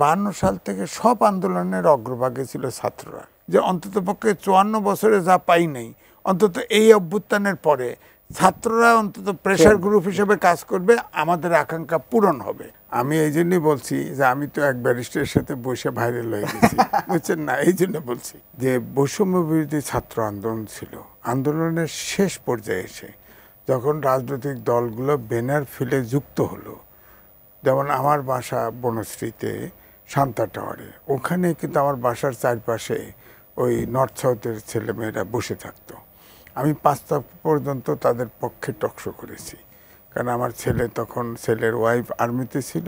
52 সাল থেকে সব আন্দোলনের অগ্রভাগে ছিল ছাত্ররা, যে অন্ততপক্ষে 54 বছরে যা পাই নাই, অন্তত এই অভ্যুত্থানের পরে ছাত্ররা অন্তত প্রেসার গ্রুপ হিসেবে কাজ করবে, আমাদের আকাঙ্ক্ষা পূরণ হবে। আমি এই জন্যই বলছি যে আমি তো এক ব্যারিস্টারের সাথে বসে ভাইরাল হয়ে গেছি, বুঝছেন না? এই জন্য বলছি যে বৈষম্য বিরোধী ছাত্র আন্দোলন ছিল, আন্দোলনের শেষ পর্যায়ে এসে যখন রাজনৈতিক দলগুলো ব্যানার ফেলে যুক্ত হলো, যেমন আমার বাসা বনশ্রীতে শান্তা টাওয়ারে, ওখানে কিন্তু আমার বাসার চারপাশে ওই নর্থ সাউথের ছেলেমেয়েরা বসে থাকতো। আমি 5টা পর্যন্ত তাদের পক্ষে টকশো করেছি, কারণ আমার ছেলে তখন, ছেলের ওয়াইফ আর্মিতে ছিল,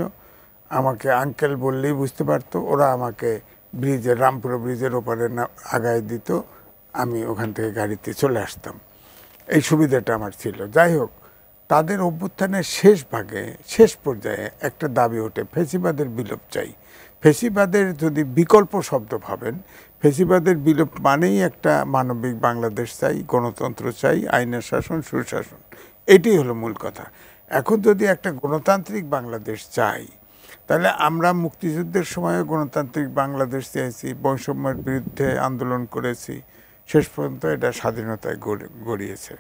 আমাকে আঙ্কেল বললেই বুঝতে পারতো। ওরা আমাকে ব্রিজের, রামপুরা ব্রিজের ওপারে আগায় দিত, আমি ওখান থেকে গাড়িতে চলে আসতাম। এই সুবিধাটা আমার ছিল। যাই হোক, তাদের অভ্যুত্থানের শেষ ভাগে, শেষ পর্যায়ে একটা দাবি ওঠে, ফেসিবাদের বিলোপ চাই। ফেসিবাদের যদি বিকল্প শব্দ ভাবেন, ফেসিবাদের বিলোপ মানেই একটা মানবিক বাংলাদেশ চাই, গণতন্ত্র চাই, আইনের শাসন, সুশাসন। এটাই হলো মূল কথা। এখন যদি একটা গণতান্ত্রিক বাংলাদেশ চাই, তাহলে আমরা মুক্তিযুদ্ধের সময় গণতান্ত্রিক বাংলাদেশ চেয়েছি, বৈষম্যের বিরুদ্ধে আন্দোলন করেছি, শেষ পর্যন্ত এটা স্বাধীনতায় গড়িয়েছে।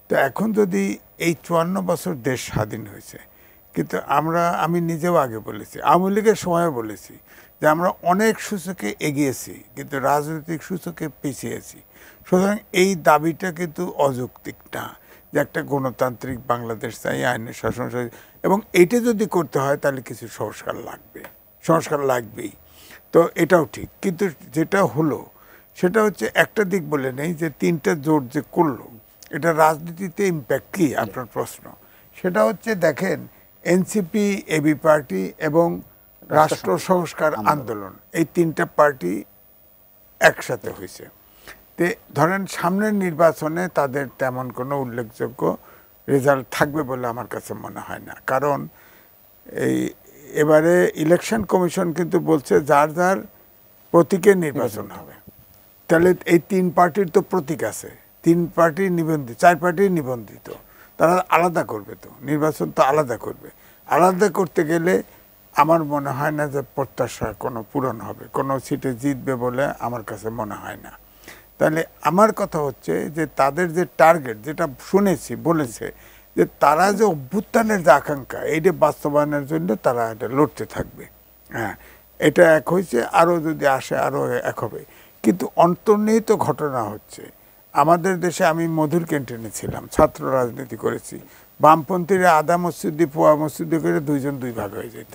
তো এখন যদি এই 54 বছর দেশ স্বাধীন হয়েছে, কিন্তু আমি নিজেও আগে বলেছি, আওয়ামী লীগের সময়ও বলেছি যে আমরা অনেক সূচকে এগিয়েছি, কিন্তু রাজনৈতিক সূচকে পিছিয়েছি। সুতরাং এই দাবিটা কিন্তু অযৌক্তিক না, যে একটা গণতান্ত্রিক বাংলাদেশ চাই, আইনের শাসন, এবং এইটা যদি করতে হয় তাহলে কিছু সংস্কার লাগবে, সংস্কার লাগবেই। তো এটাও ঠিক, কিন্তু যেটা হলো সেটা হচ্ছে একটা দিক বলে নেই, যে 3টা জোট যে করলো, এটা রাজনীতিতে ইম্প্যাক্ট কী আপনার প্রশ্ন। সেটা হচ্ছে দেখেন, এনসিপি, এবি পার্টি এবং রাষ্ট্র সংস্কার আন্দোলন, এই 3টা পার্টি একসাথে হয়েছে। তে ধরেন সামনের নির্বাচনে তাদের তেমন কোনো উল্লেখযোগ্য রেজাল্ট থাকবে বলে আমার কাছে মনে হয় না। কারণ এবারে ইলেকশন কমিশন কিন্তু বলছে যার যার প্রতীকে নির্বাচন হবে। তাহলে এই 3 পার্টির তো প্রতীক আছে, 3 পার্টি নিবন্ধিত, 4 পার্টি নিবন্ধিত, তারা আলাদা করবে, তো নির্বাচন তো আলাদা করবে। আলাদা করতে গেলে আমার মনে হয় না যে প্রত্যাশা কোনো পূরণ হবে, কোনো সিটে জিতবে বলে আমার কাছে মনে হয় না। তাহলে আমার কথা হচ্ছে যে তাদের যে টার্গেট, যেটা শুনেছি বলেছে, যে তারা যে অভ্যুত্থানের যে আকাঙ্ক্ষা, এইটা বাস্তবায়নের জন্য তারা এটা লড়তে থাকবে। হ্যাঁ, এটা এক হয়েছে, আরও যদি আসে আরও এক হবে। কিন্তু অন্তর্নিহিত ঘটনা হচ্ছে, আমাদের দেশে আমি মধুর ক্যান্টিনে ছিলাম, ছাত্র রাজনীতি করেছি, বামপন্থীরা আধা মসজিদে, পোয়া মসজিদে করে 2 জন 2 ভাগ হয়ে যেত।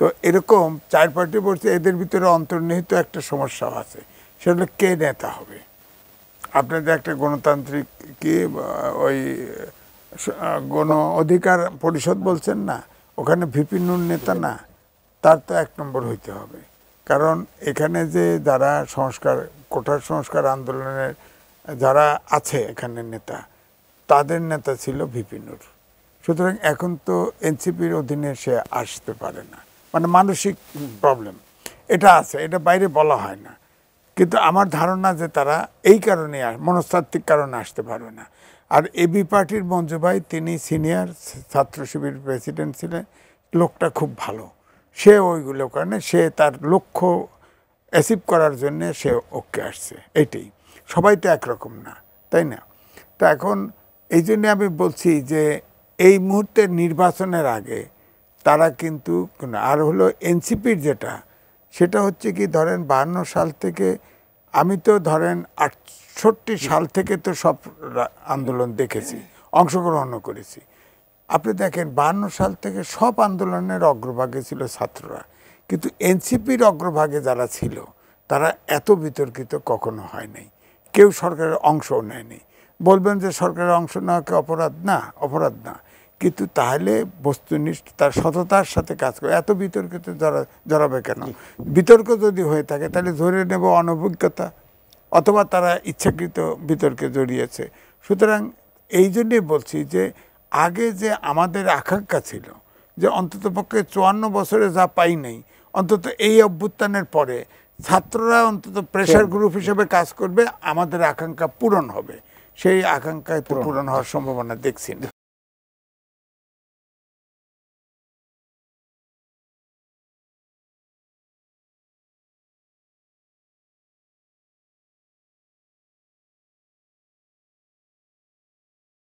তো এরকম 4 পার্টি বলছে, এদের ভিতরে অন্তর্নিহিত একটা সমস্যাও আছে, সেটা কে নেতা হবে। আপনাদের একটা গণতান্ত্রিক কি ওই গণ অধিকার পরিষদ বলছেন না, ওখানে ভিপি নুর নেতা না, তার তো 1 নম্বর হইতে হবে। কারণ এখানে যে যারা সংস্কার, কোঠার সংস্কার আন্দোলনের যারা আছে এখানে নেতা, তাদের নেতা ছিল ভিপি নুর। সুতরাং এখন তো এনসিপির অধীনে সে আসতে পারে না, মানে মানসিক প্রবলেম এটা আছে, এটা বাইরে বলা হয় না। কিন্তু আমার ধারণা যে তারা এই কারণে মনস্তাত্ত্বিক কারণে আসতে পারবে না। আর এবি পার্টির মঞ্জু ভাই, তিনি সিনিয়র ছাত্র শিবির প্রেসিডেন্ট ছিলেন, লোকটা খুব ভালো, সে ওইগুলো কারণে সে তার লক্ষ্য অ্যাচিভ করার জন্যে সে ওকে আসছে। এইটাই, সবাই তো একরকম না, তাই না? তো এখন এই জন্যে আমি বলছি যে এই মুহূর্তে নির্বাচনের আগে তারা কিন্তু, আর হলো এনসিপির যেটা, সেটা হচ্ছে কি, ধরেন 52 সাল থেকে, আমি তো ধরেন 68 সাল থেকে তো সব আন্দোলন দেখেছি, অংশগ্রহণও করেছি। আপনি দেখেন 52 সাল থেকে সব আন্দোলনের অগ্রভাগে ছিল ছাত্ররা, কিন্তু এনসিপির অগ্রভাগে যারা ছিল তারা এত বিতর্কিত কখনো হয় নাই, কেউ সরকারের অংশও নেয়নি। বলবেন যে সরকারের অংশ নেওয়াকে অপরাধ না, অপরাধ না, কিন্তু তাহলে বস্তুনিষ্ঠ তার সততার সাথে কাজ করে এত বিতর্কিত জড়াবে কেন? বিতর্ক যদি হয়ে থাকে তাহলে ধরে নেব অনভিজ্ঞতা, অথবা তারা ইচ্ছাকৃত বিতর্কে জড়িয়েছে। সুতরাং এই জন্যই বলছি যে আগে যে আমাদের আকাঙ্ক্ষা ছিল যে অন্ততপক্ষে 54 বছরে যা পাই নাই, অন্তত এই অভ্যুত্থানের পরে ছাত্ররা অন্তত প্রেসার গ্রুপ হিসেবে কাজ করবে, আমাদের আকাঙ্ক্ষা পূরণ হবে, সেই আকাঙ্ক্ষায় তো পূরণ হওয়ার সম্ভাবনা দেখছি না।